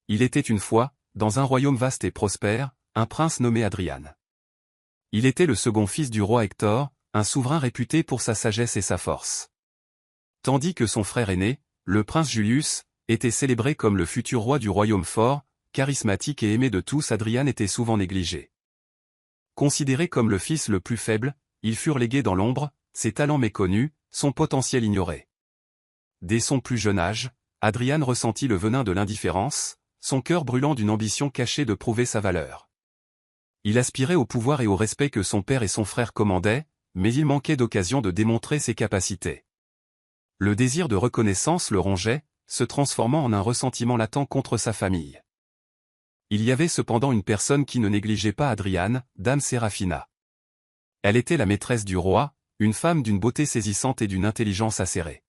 Il était une fois, dans un royaume vaste et prospère, un prince nommé Hadrian. Il était le second fils du roi Hector, un souverain réputé pour sa sagesse et sa force. Tandis que son frère aîné, le prince Julius, était célébré comme le futur roi du royaume fort, charismatique et aimé de tous, Hadrian était souvent négligé. Considéré comme le fils le plus faible, il fut relégué dans l'ombre, ses talents méconnus, son potentiel ignoré. Dès son plus jeune âge, Hadrian ressentit le venin de l'indifférence, son cœur brûlant d'une ambition cachée de prouver sa valeur. Il aspirait au pouvoir et au respect que son père et son frère commandaient, mais il manquait d'occasion de démontrer ses capacités. Le désir de reconnaissance le rongeait, se transformant en un ressentiment latent contre sa famille. Il y avait cependant une personne qui ne négligeait pas Hadrian, Dame Séraphina. Elle était la maîtresse du roi, une femme d'une beauté saisissante et d'une intelligence acérée.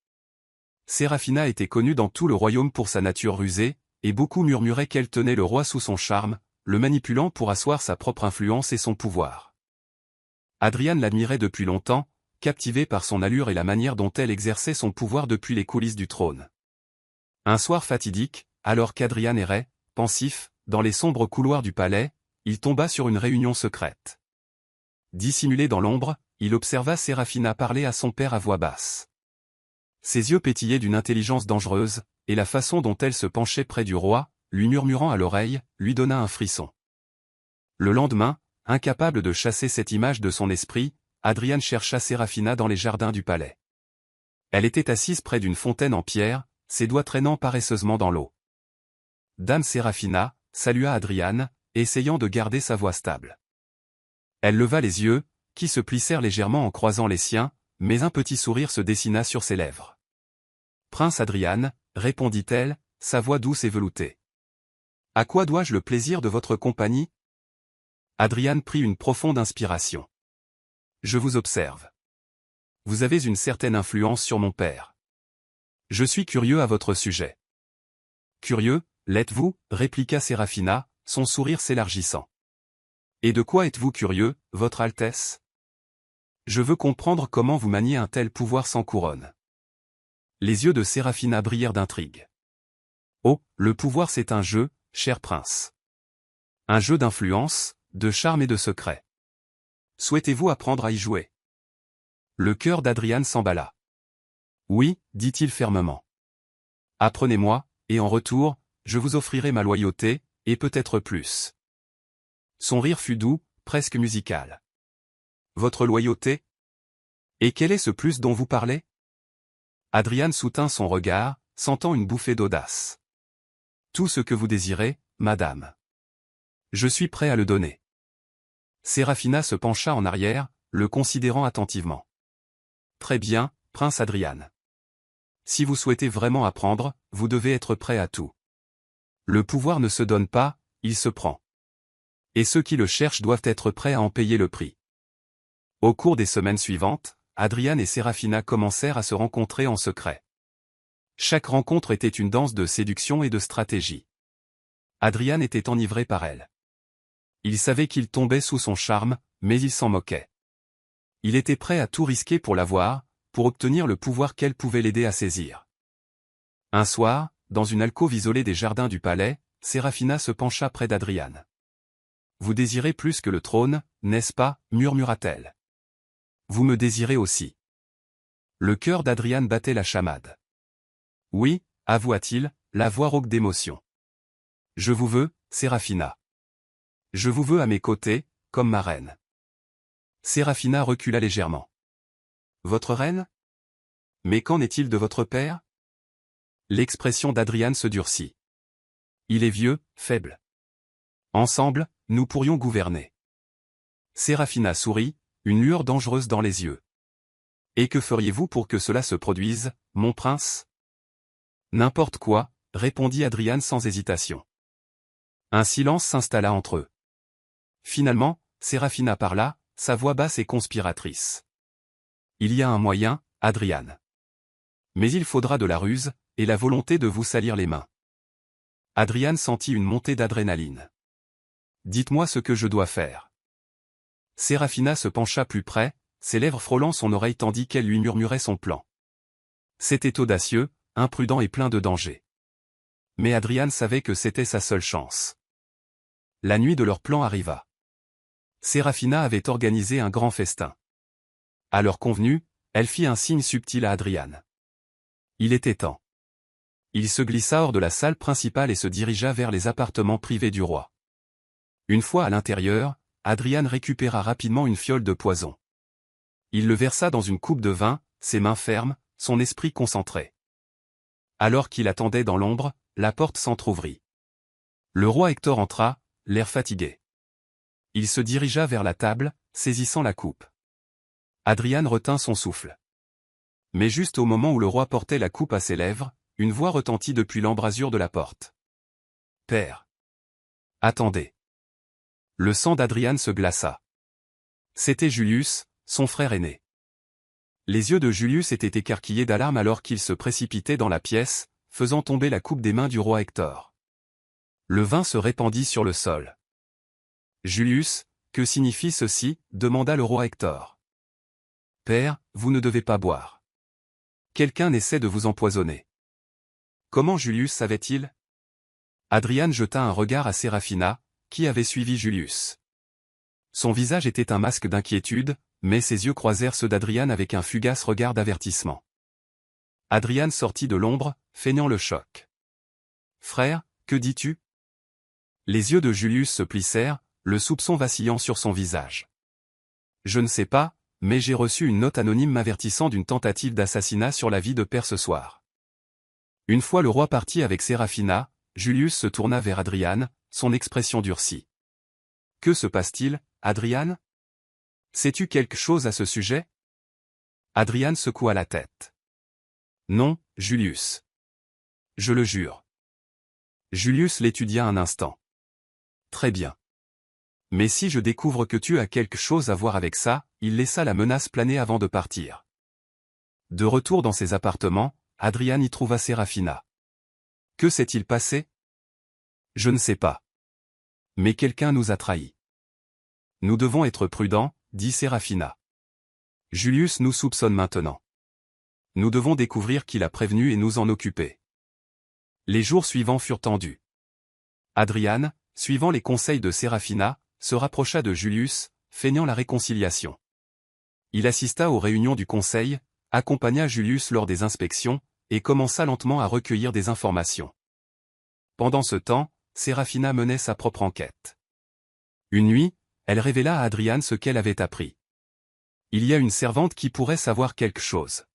Séraphina était connue dans tout le royaume pour sa nature rusée, et beaucoup murmuraient qu'elle tenait le roi sous son charme, le manipulant pour asseoir sa propre influence et son pouvoir. Hadrian l'admirait depuis longtemps, captivé par son allure et la manière dont elle exerçait son pouvoir depuis les coulisses du trône. Un soir fatidique, alors qu'Hadrian errait, pensif, dans les sombres couloirs du palais, il tomba sur une réunion secrète. Dissimulé dans l'ombre, il observa Séraphina parler à son père à voix basse. Ses yeux pétillaient d'une intelligence dangereuse, et la façon dont elle se penchait près du roi, lui murmurant à l'oreille, lui donna un frisson. Le lendemain, incapable de chasser cette image de son esprit, Hadrian chercha Séraphina dans les jardins du palais. Elle était assise près d'une fontaine en pierre, ses doigts traînant paresseusement dans l'eau. Dame Séraphina, salua Hadrian, essayant de garder sa voix stable. Elle leva les yeux, qui se plissèrent légèrement en croisant les siens, mais un petit sourire se dessina sur ses lèvres. « Prince Hadrian », répondit-elle, sa voix douce et veloutée. « À quoi dois-je le plaisir de votre compagnie ?» Hadrian prit une profonde inspiration. « Je vous observe. Vous avez une certaine influence sur mon père. Je suis curieux à votre sujet. »« Curieux, l'êtes-vous » répliqua Séraphina, son sourire s'élargissant. « Et de quoi êtes-vous curieux, votre Altesse ? Je veux comprendre comment vous maniez un tel pouvoir sans couronne. » Les yeux de Séraphina brillèrent d'intrigue. « Oh, le pouvoir c'est un jeu, cher prince. Un jeu d'influence, de charme et de secret. Souhaitez-vous apprendre à y jouer ?» Le cœur d'Hadrian s'emballa. « Oui, dit-il fermement. Apprenez-moi, et en retour, je vous offrirai ma loyauté, et peut-être plus. » Son rire fut doux, presque musical. « Votre loyauté ? Et quel est ce plus dont vous parlez ?» Hadrian soutint son regard, sentant une bouffée d'audace. « Tout ce que vous désirez, madame. Je suis prêt à le donner. » Séraphina se pencha en arrière, le considérant attentivement. « Très bien, prince Hadrian. Si vous souhaitez vraiment apprendre, vous devez être prêt à tout. Le pouvoir ne se donne pas, il se prend. Et ceux qui le cherchent doivent être prêts à en payer le prix. » Au cours des semaines suivantes, Hadrian et Séraphina commencèrent à se rencontrer en secret. Chaque rencontre était une danse de séduction et de stratégie. Hadrian était enivré par elle. Il savait qu'il tombait sous son charme, mais il s'en moquait. Il était prêt à tout risquer pour l'avoir, pour obtenir le pouvoir qu'elle pouvait l'aider à saisir. Un soir, dans une alcôve isolée des jardins du palais, Séraphina se pencha près d'Hadrian. « Vous désirez plus que le trône, n'est-ce pas » murmura-t-elle. « Vous me désirez aussi. » Le cœur d'Hadrian battait la chamade. « Oui » avoua-t-il, la voix rauque d'émotion. « Je vous veux, Séraphina. Je vous veux à mes côtés, comme ma reine. » Séraphina recula légèrement. « Votre reine ? Mais qu'en est-il de votre père ?» L'expression d'Hadrian se durcit. « Il est vieux, faible. Ensemble, nous pourrions gouverner. » Séraphina sourit, une lueur dangereuse dans les yeux. « Et que feriez-vous pour que cela se produise, mon prince ?» N'importe quoi, répondit Hadrian sans hésitation. Un silence s'installa entre eux. Finalement, Séraphina parla, sa voix basse et conspiratrice. « Il y a un moyen, Hadrian. Mais il faudra de la ruse, et la volonté de vous salir les mains. » Hadrian sentit une montée d'adrénaline. « Dites-moi ce que je dois faire. » Séraphina se pencha plus près, ses lèvres frôlant son oreille tandis qu'elle lui murmurait son plan. C'était audacieux, imprudent et plein de danger. Mais Adriane savait que c'était sa seule chance. La nuit de leur plan arriva. Séraphina avait organisé un grand festin. À l'heure convenue, elle fit un signe subtil à Adriane. Il était temps. Il se glissa hors de la salle principale et se dirigea vers les appartements privés du roi. Une fois à l'intérieur, Adriane récupéra rapidement une fiole de poison. Il le versa dans une coupe de vin, ses mains fermes, son esprit concentré. Alors qu'il attendait dans l'ombre, la porte s'entr'ouvrit. Le roi Hector entra, l'air fatigué. Il se dirigea vers la table, saisissant la coupe. Adriane retint son souffle. Mais juste au moment où le roi portait la coupe à ses lèvres, une voix retentit depuis l'embrasure de la porte. « Père. Attendez. » Le sang d'Adriane se glaça. C'était Julius, son frère aîné. Les yeux de Julius étaient écarquillés d'alarme alors qu'il se précipitait dans la pièce, faisant tomber la coupe des mains du roi Hector. Le vin se répandit sur le sol. « Julius, que signifie ceci ?» demanda le roi Hector. « Père, vous ne devez pas boire. Quelqu'un essaie de vous empoisonner. » Comment Julius savait-il? Adriane jeta un regard à Séraphina, qui avait suivi Julius. Son visage était un masque d'inquiétude, mais ses yeux croisèrent ceux d'Adriane avec un fugace regard d'avertissement. Adriane sortit de l'ombre, feignant le choc. « Frère, que dis-tu » Les yeux de Julius se plissèrent, le soupçon vacillant sur son visage. « Je ne sais pas, mais j'ai reçu une note anonyme m'avertissant d'une tentative d'assassinat sur la vie de père ce soir. » Une fois le roi parti avec Séraphina, Julius se tourna vers Adriane, son expression durcie. « Que se passe-t-il, Adriane? Sais-tu quelque chose à ce sujet » Adriane secoua la tête. « Non, Julius. Je le jure. » Julius l'étudia un instant. « Très bien. Mais si je découvre que tu as quelque chose à voir avec ça, » il laissa la menace planer avant de partir. De retour dans ses appartements, Adriane y trouva Séraphina. « Que s'est-il passé ?»« Je ne sais pas. Mais quelqu'un nous a trahis. »« Nous devons être prudents, » dit Séraphina. « Julius nous soupçonne maintenant. Nous devons découvrir qui l'a prévenu et nous en occuper. » Les jours suivants furent tendus. Adriane, suivant les conseils de Séraphina, se rapprocha de Julius, feignant la réconciliation. Il assista aux réunions du conseil, accompagna Julius lors des inspections, et commença lentement à recueillir des informations. Pendant ce temps, Séraphina menait sa propre enquête. Une nuit, elle révéla à Adriane ce qu'elle avait appris. Il y a une servante qui pourrait savoir quelque chose.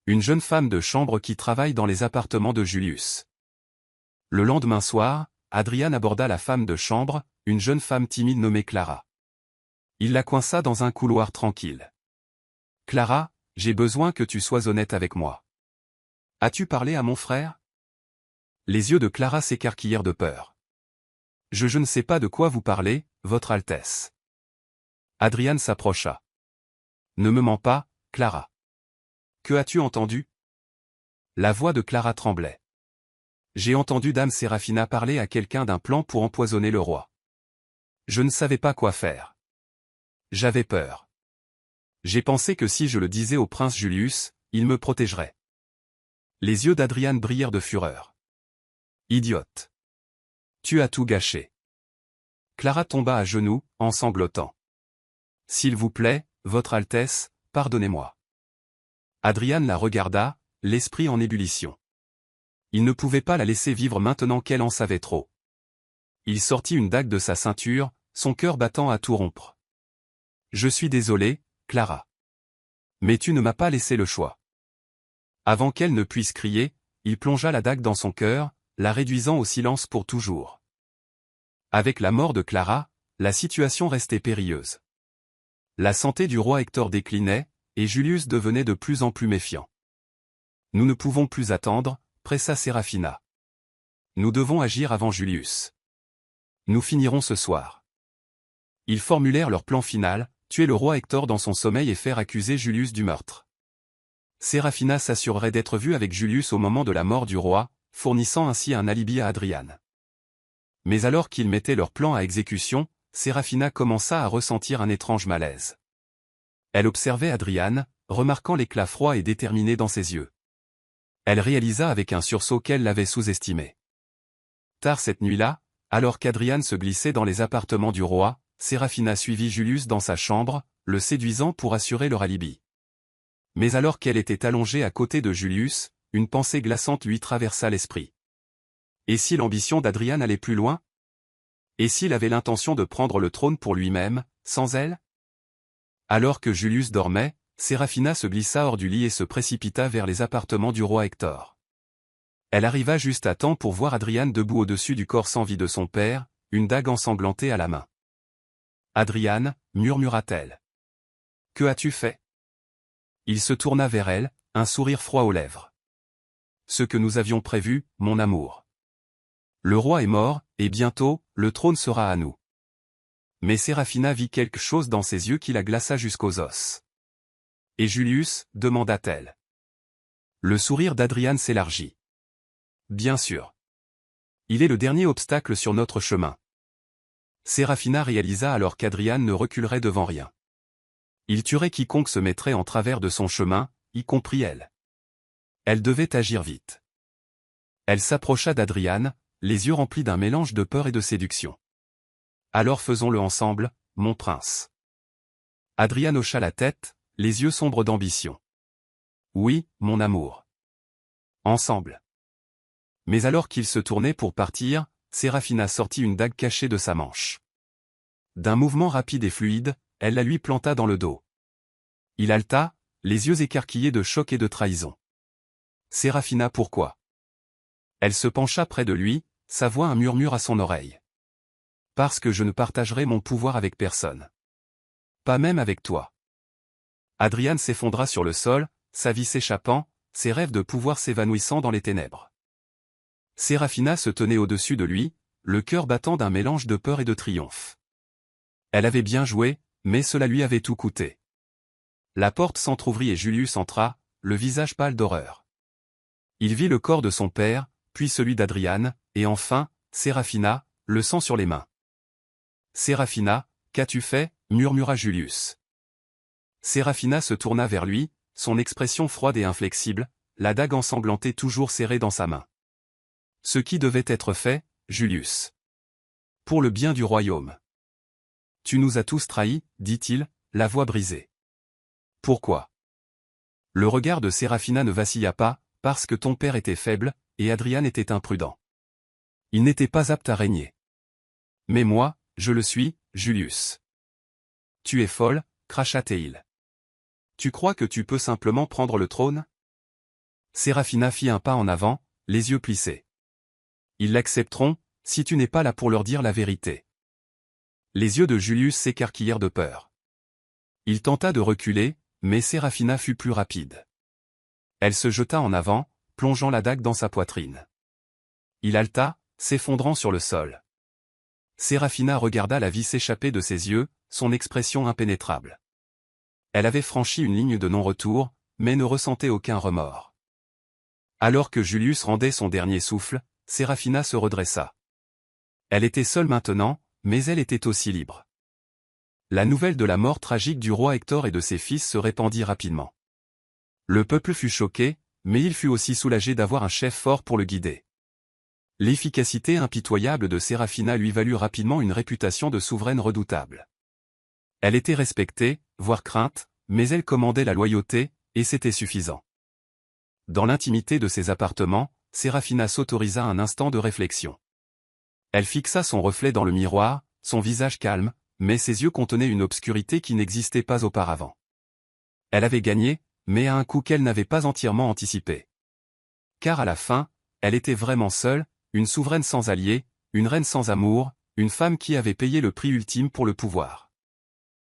Une jeune femme de chambre qui travaille dans les appartements de Julius. Le lendemain soir, Adriane aborda la femme de chambre, une jeune femme timide nommée Clara. Il la coinça dans un couloir tranquille. « Clara, j'ai besoin que tu sois honnête avec moi. As-tu parlé à mon frère ?» Les yeux de Clara s'écarquillèrent de peur. « Je ne sais pas de quoi vous parlez, Votre Altesse. » Adriane s'approcha. « Ne me mens pas, Clara. Que as-tu entendu ?» La voix de Clara tremblait. « J'ai entendu Dame Séraphina parler à quelqu'un d'un plan pour empoisonner le roi. Je ne savais pas quoi faire. J'avais peur. J'ai pensé que si je le disais au prince Julius, il me protégerait. » Les yeux d'Adriane brillèrent de fureur. « Idiote. Tu as tout gâché. » Clara tomba à genoux, en sanglotant. « S'il vous plaît, Votre Altesse, pardonnez-moi. » Adriane la regarda, l'esprit en ébullition. Il ne pouvait pas la laisser vivre maintenant qu'elle en savait trop. Il sortit une dague de sa ceinture, son cœur battant à tout rompre. « Je suis désolé, Clara. Mais tu ne m'as pas laissé le choix. » Avant qu'elle ne puisse crier, il plongea la dague dans son cœur, la réduisant au silence pour toujours. Avec la mort de Clara, la situation restait périlleuse. La santé du roi Hector déclinait, et Julius devenait de plus en plus méfiant. « Nous ne pouvons plus attendre, » pressa Séraphina. « Nous devons agir avant Julius. Nous finirons ce soir. » Ils formulèrent leur plan final, tuer le roi Hector dans son sommeil et faire accuser Julius du meurtre. Séraphina s'assurerait d'être vue avec Julius au moment de la mort du roi, fournissant ainsi un alibi à Adriane. Mais alors qu'ils mettaient leur plan à exécution, Séraphina commença à ressentir un étrange malaise. Elle observait Adriane, remarquant l'éclat froid et déterminé dans ses yeux. Elle réalisa avec un sursaut qu'elle l'avait sous-estimé. Tard cette nuit-là, alors qu'Adriane se glissait dans les appartements du roi, Séraphina suivit Julius dans sa chambre, le séduisant pour assurer leur alibi. Mais alors qu'elle était allongée à côté de Julius, une pensée glaçante lui traversa l'esprit. Et si l'ambition d'Adriane allait plus loin? Et s'il avait l'intention de prendre le trône pour lui-même, sans elle? Alors que Julius dormait, Séraphina se glissa hors du lit et se précipita vers les appartements du roi Hector. Elle arriva juste à temps pour voir Adriane debout au-dessus du corps sans vie de son père, une dague ensanglantée à la main. « Adriane, murmura-t-elle. Que as-tu fait » Il se tourna vers elle, un sourire froid aux lèvres. « Ce que nous avions prévu, mon amour. Le roi est mort, et bientôt, le trône sera à nous. » Mais Séraphina vit quelque chose dans ses yeux qui la glaça jusqu'aux os. « Et Julius » demanda-t-elle. Le sourire d'Adriane s'élargit. « Bien sûr. Il est le dernier obstacle sur notre chemin. » Séraphina réalisa alors qu'Adriane ne reculerait devant rien. Il tuerait quiconque se mettrait en travers de son chemin, y compris elle. Elle devait agir vite. Elle s'approcha d'Adriane, les yeux remplis d'un mélange de peur et de séduction. « Alors faisons-le ensemble, mon prince. » Adriane hocha la tête, les yeux sombres d'ambition. « Oui, mon amour. Ensemble. » Mais alors qu'il se tournait pour partir, Séraphina sortit une dague cachée de sa manche. D'un mouvement rapide et fluide, elle la lui planta dans le dos. Il haleta, les yeux écarquillés de choc et de trahison. « Séraphina, pourquoi ?» Elle se pencha près de lui, sa voix un murmure à son oreille. « Parce que je ne partagerai mon pouvoir avec personne. Pas même avec toi. » Adriane s'effondra sur le sol, sa vie s'échappant, ses rêves de pouvoir s'évanouissant dans les ténèbres. Séraphina se tenait au-dessus de lui, le cœur battant d'un mélange de peur et de triomphe. Elle avait bien joué, mais cela lui avait tout coûté. La porte s'entr'ouvrit et Julius entra, le visage pâle d'horreur. Il vit le corps de son père, puis celui d'Adriane, et enfin, Séraphina, le sang sur les mains. « Séraphina, qu'as-tu fait » murmura Julius. Séraphina se tourna vers lui, son expression froide et inflexible, la dague ensanglantée toujours serrée dans sa main. « Ce qui devait être fait, Julius. Pour le bien du royaume. Tu nous as tous trahis, dit-il, la voix brisée. Pourquoi ? Le regard de Séraphina ne vacilla pas, parce que ton père était faible, et Adriane était imprudent. Il n'était pas apte à régner. Mais moi, je le suis, Julius. Tu es folle, cracha-t-il. Tu crois que tu peux simplement prendre le trône ? Séraphina fit un pas en avant, les yeux plissés. Ils l'accepteront, si tu n'es pas là pour leur dire la vérité. Les yeux de Julius s'écarquillèrent de peur. Il tenta de reculer, mais Séraphina fut plus rapide. Elle se jeta en avant, plongeant la dague dans sa poitrine. Il haleta, s'effondrant sur le sol. Séraphina regarda la vie s'échapper de ses yeux, son expression impénétrable. Elle avait franchi une ligne de non-retour, mais ne ressentait aucun remords. Alors que Julius rendait son dernier souffle, Séraphina se redressa. Elle était seule maintenant, mais elle était aussi libre. La nouvelle de la mort tragique du roi Hector et de ses fils se répandit rapidement. Le peuple fut choqué, mais il fut aussi soulagé d'avoir un chef fort pour le guider. L'efficacité impitoyable de Séraphina lui valut rapidement une réputation de souveraine redoutable. Elle était respectée, voire crainte, mais elle commandait la loyauté, et c'était suffisant. Dans l'intimité de ses appartements, Séraphina s'autorisa un instant de réflexion. Elle fixa son reflet dans le miroir, son visage calme, mais ses yeux contenaient une obscurité qui n'existait pas auparavant. Elle avait gagné, mais à un coût qu'elle n'avait pas entièrement anticipé. Car à la fin, elle était vraiment seule, une souveraine sans alliés, une reine sans amour, une femme qui avait payé le prix ultime pour le pouvoir.